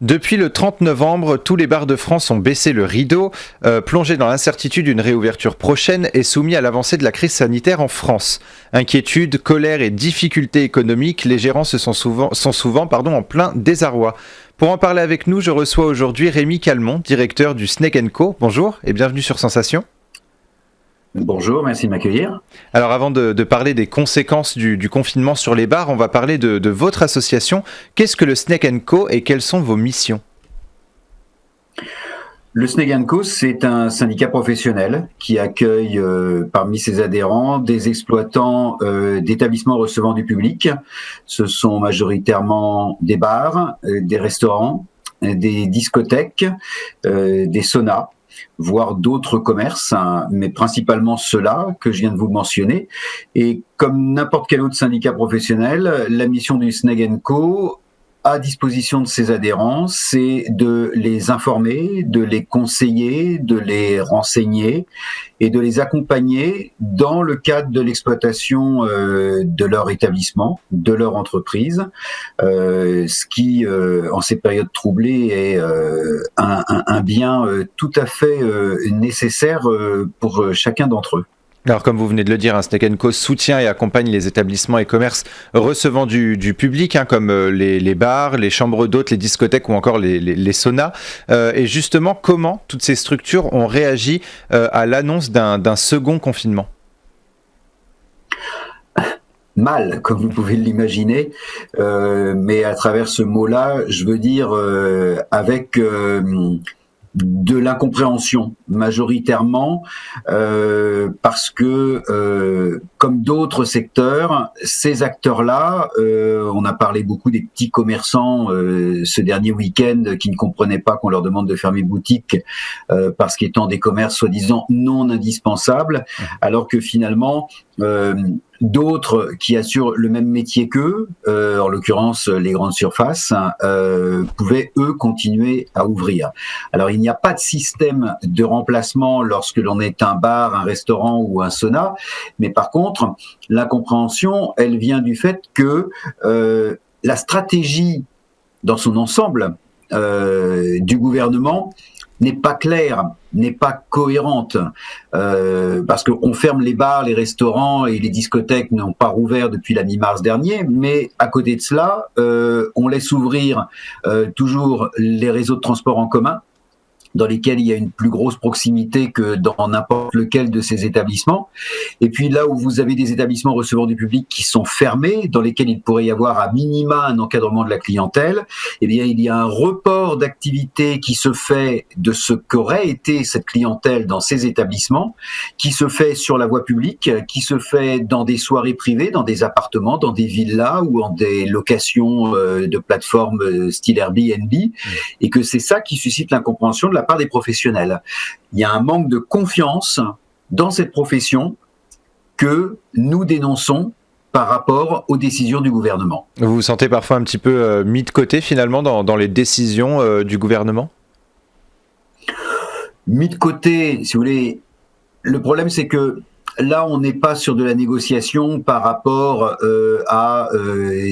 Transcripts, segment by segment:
Depuis le 30 novembre, tous les bars de France ont baissé le rideau, plongés dans l'incertitude d'une réouverture prochaine et soumis à l'avancée de la crise sanitaire en France. Inquiétude, colère et difficultés économiques, les gérants sont souvent en plein désarroi. Pour en parler avec nous, je reçois aujourd'hui Rémi Calmont, directeur du Snake & Co. Bonjour et bienvenue sur Sensation. Bonjour, merci de m'accueillir. Alors avant de parler des conséquences du confinement sur les bars, on va parler de votre association. Qu'est-ce que le Snake & Co et quelles sont vos missions ? Le Snake & Co, c'est un syndicat professionnel qui accueille parmi ses adhérents des exploitants d'établissements recevant du public. Ce sont majoritairement des bars, des restaurants, des discothèques, des saunas, voire d'autres commerces, mais principalement ceux-là que je viens de vous mentionner. Et comme n'importe quel autre syndicat professionnel, la mission du Snake & Co, à disposition de ses adhérents, c'est de les informer, de les conseiller, de les renseigner et de les accompagner dans le cadre de l'exploitation de leur établissement, de leur entreprise, ce qui, en ces périodes troublées, est un bien tout à fait nécessaire pour chacun d'entre eux. Alors comme vous venez de le dire, Snake & Co soutient et accompagne les établissements et commerces recevant du public, comme les bars, les chambres d'hôtes, les discothèques ou encore les saunas. Et justement, comment toutes ces structures ont réagi à l'annonce d'un second confinement ? Mal, comme vous pouvez l'imaginer, mais à travers ce mot-là, je veux dire avec de l'incompréhension majoritairement parce que comme d'autres secteurs, ces acteurs-là, on a parlé beaucoup des petits commerçants ce dernier week-end qui ne comprenaient pas qu'on leur demande de fermer boutique parce qu'étant des commerces soi-disant non indispensables, alors que finalement d'autres qui assurent le même métier qu'eux, en l'occurrence les grandes surfaces, pouvaient eux continuer à ouvrir. Alors il n'y a pas de système de remplacement lorsque l'on est un bar, un restaurant ou un sauna, mais par contre l'incompréhension, elle vient du fait que la stratégie dans son ensemble du gouvernement n'est pas claire, n'est pas cohérente, parce qu'on ferme les bars, les restaurants et les discothèques n'ont pas rouvert depuis la mi-mars dernier, mais à côté de cela, on laisse ouvrir toujours les réseaux de transport en commun, dans lesquels il y a une plus grosse proximité que dans n'importe lequel de ces établissements. Et puis là où vous avez des établissements recevant du public qui sont fermés, dans lesquels il pourrait y avoir à minima un encadrement de la clientèle, eh bien il y a un report d'activité qui se fait de ce qu'aurait été cette clientèle dans ces établissements, qui se fait sur la voie publique, qui se fait dans des soirées privées, dans des appartements, dans des villas ou en des locations de plateformes style Airbnb, et que c'est ça qui suscite l'incompréhension de la part des professionnels. Il y a un manque de confiance dans cette profession que nous dénonçons par rapport aux décisions du gouvernement. Vous vous sentez parfois un petit peu mis de côté finalement dans les décisions du gouvernement ? Mis de côté, si vous voulez, le problème c'est que là, on n'est pas sur de la négociation par rapport à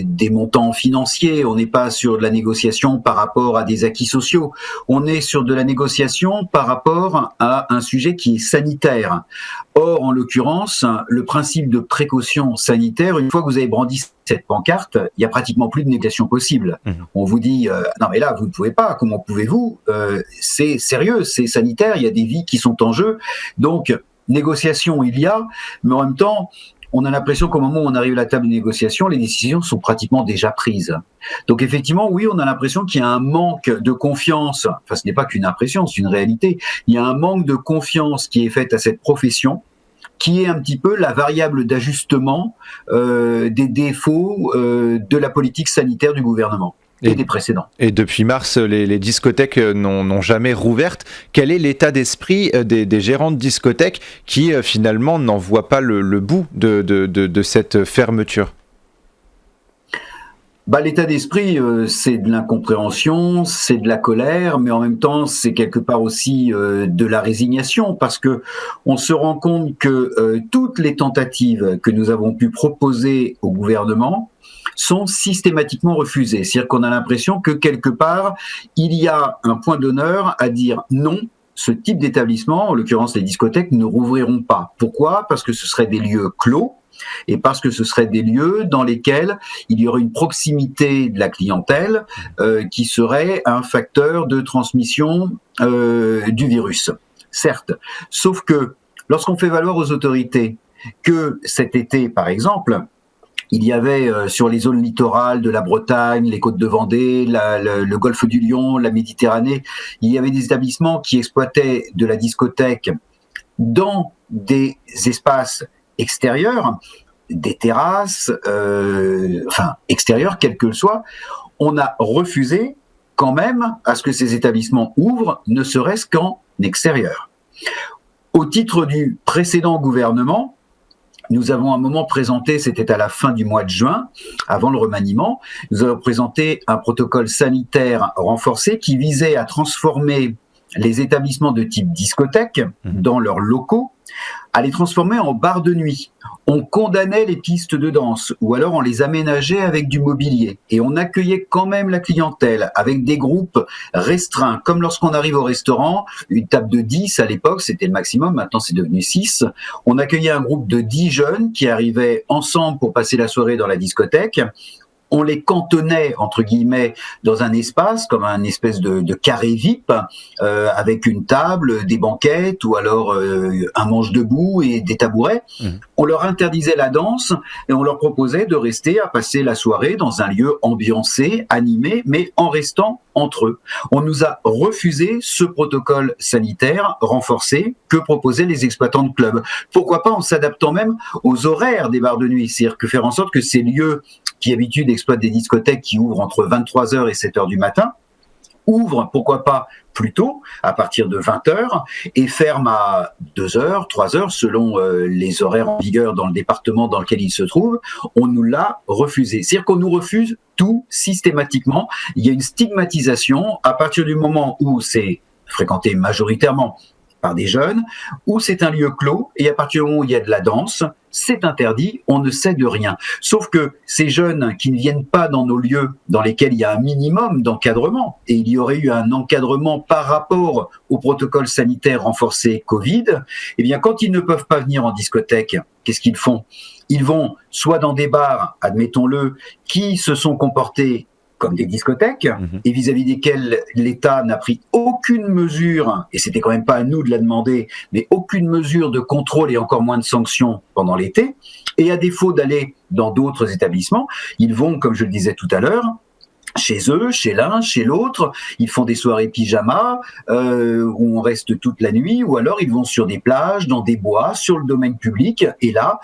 des montants financiers, on n'est pas sur de la négociation par rapport à des acquis sociaux, on est sur de la négociation par rapport à un sujet qui est sanitaire. Or, en l'occurrence, le principe de précaution sanitaire, une fois que vous avez brandi cette pancarte, il n'y a pratiquement plus de négociation possible. On vous dit non mais là vous ne pouvez pas, comment pouvez-vous, c'est sérieux, c'est sanitaire, il y a des vies qui sont en jeu, donc négociation il y a, mais en même temps, on a l'impression qu'au moment où on arrive à la table de négociation, les décisions sont pratiquement déjà prises. Donc effectivement, oui, on a l'impression qu'il y a un manque de confiance, enfin ce n'est pas qu'une impression, c'est une réalité, il y a un manque de confiance qui est fait à cette profession, qui est un petit peu la variable d'ajustement des défauts de la politique sanitaire du gouvernement. Et des précédents. Et depuis mars, les discothèques n'ont jamais rouvertes. Quel est l'état d'esprit des gérants de discothèques qui finalement n'en voient pas le bout de cette fermeture ? L'état d'esprit, c'est de l'incompréhension, c'est de la colère, mais en même temps, c'est quelque part aussi de la résignation, parce que on se rend compte que toutes les tentatives que nous avons pu proposer au gouvernement sont systématiquement refusées. C'est-à-dire qu'on a l'impression que quelque part, il y a un point d'honneur à dire non. Ce type d'établissement, en l'occurrence les discothèques, ne rouvriront pas. Pourquoi ? Parce que ce seraient des lieux clos, et parce que ce seraient des lieux dans lesquels il y aurait une proximité de la clientèle qui serait un facteur de transmission du virus. Certes, sauf que lorsqu'on fait valoir aux autorités que cet été, par exemple, il y avait sur les zones littorales de la Bretagne, les côtes de Vendée, le golfe du Lion, la Méditerranée, il y avait des établissements qui exploitaient de la discothèque dans des espaces extérieurs, des terrasses, extérieurs, quels que le soit. On a refusé quand même à ce que ces établissements ouvrent, ne serait-ce qu'en extérieur. Au titre du précédent gouvernement, nous avons un moment présenté, c'était à la fin du mois de juin, avant le remaniement, nous avons présenté un protocole sanitaire renforcé qui visait à transformer les établissements de type discothèque dans leurs locaux, à les transformer en bars de nuit. On condamnait les pistes de danse ou alors on les aménageait avec du mobilier et on accueillait quand même la clientèle avec des groupes restreints. Comme lorsqu'on arrive au restaurant, une table de 10 à l'époque, c'était le maximum, maintenant c'est devenu 6. On accueillait un groupe de 10 jeunes qui arrivaient ensemble pour passer la soirée dans la discothèque. On les cantonnait, entre guillemets, dans un espace, comme un espèce de carré VIP, avec une table, des banquettes, ou alors un manche debout et des tabourets. On leur interdisait la danse et on leur proposait de rester à passer la soirée dans un lieu ambiancé, animé, mais en restant entre eux. On nous a refusé ce protocole sanitaire renforcé que proposaient les exploitants de clubs. Pourquoi pas en s'adaptant même aux horaires des bars de nuit, c'est-à-dire que faire en sorte que ces lieux qui d'habitude exploitent des discothèques qui ouvrent entre 23h et 7h du matin, ouvrent, pourquoi pas, plus tôt, à partir de 20h, et ferment à 2h, 3h, selon les horaires en vigueur dans le département dans lequel ils se trouvent. On nous l'a refusé. C'est-à-dire qu'on nous refuse tout systématiquement. Il y a une stigmatisation à partir du moment où c'est fréquenté majoritairement par des jeunes, où c'est un lieu clos, et à partir du moment où il y a de la danse, c'est interdit, on ne sait de rien. Sauf que ces jeunes qui ne viennent pas dans nos lieux dans lesquels il y a un minimum d'encadrement, et il y aurait eu un encadrement par rapport au protocole sanitaire renforcé Covid, eh bien quand ils ne peuvent pas venir en discothèque, qu'est-ce qu'ils font ? Ils vont soit dans des bars, admettons-le, qui se sont comportés comme des discothèques, et vis-à-vis desquelles l'État n'a pris aucune mesure, et c'était quand même pas à nous de la demander, mais aucune mesure de contrôle et encore moins de sanctions pendant l'été, et à défaut d'aller dans d'autres établissements, ils vont, comme je le disais tout à l'heure, chez eux, chez l'un, chez l'autre, ils font des soirées pyjama où on reste toute la nuit, ou alors ils vont sur des plages, dans des bois, sur le domaine public, et là,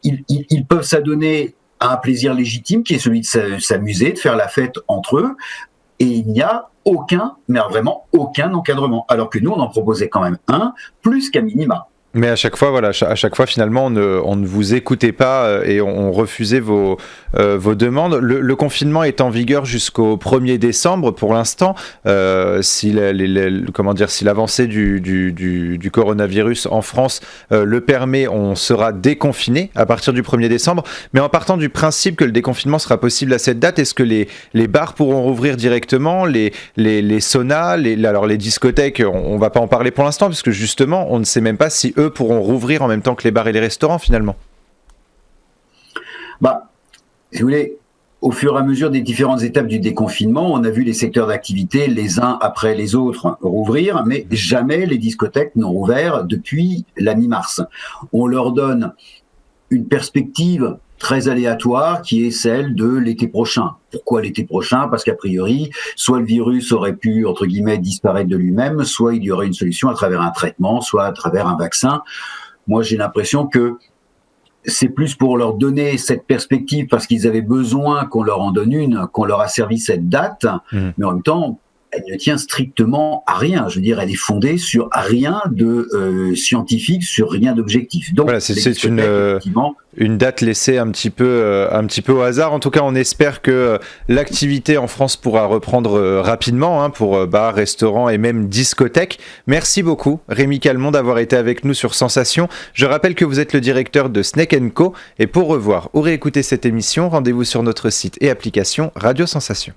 ils peuvent s'adonner à un plaisir légitime qui est celui de s'amuser, de faire la fête entre eux, et il n'y a aucun, mais vraiment aucun encadrement, alors que nous on en proposait quand même un, plus qu'à minima. Mais à chaque fois, voilà, à chaque fois, finalement, on ne vous écoutait pas et on refusait vos demandes. Le confinement est en vigueur jusqu'au 1er décembre pour l'instant. Si l'avancée du coronavirus en France le permet, on sera déconfiné à partir du 1er décembre. Mais en partant du principe que le déconfinement sera possible à cette date, est-ce que les bars pourront rouvrir directement, les saunas, les discothèques, on ne va pas en parler pour l'instant, puisque justement, on ne sait même pas si eux pourront rouvrir en même temps que les bars et les restaurants finalement. Si vous voulez, au fur et à mesure des différentes étapes du déconfinement, on a vu les secteurs d'activité les uns après les autres rouvrir, mais jamais les discothèques n'ont rouvert depuis la mi-mars. On leur donne une perspective très aléatoire qui est celle de l'été prochain. Pourquoi l'été prochain ? Parce qu'a priori, soit le virus aurait pu, entre guillemets, disparaître de lui-même, soit il y aurait une solution à travers un traitement, soit à travers un vaccin. Moi, j'ai l'impression que c'est plus pour leur donner cette perspective parce qu'ils avaient besoin qu'on leur en donne une, qu'on leur a servi cette date, mais en même temps, elle ne tient strictement à rien. Je veux dire, elle est fondée sur rien de scientifique, sur rien d'objectif. Donc, voilà, c'est une date laissée un petit peu au hasard. En tout cas, on espère que l'activité en France pourra reprendre rapidement pour bars, restaurants et même discothèques. Merci beaucoup, Rémi Calmont, d'avoir été avec nous sur Sensation. Je rappelle que vous êtes le directeur de Snake & Co. Et pour revoir ou réécouter cette émission, rendez-vous sur notre site et application Radio Sensation.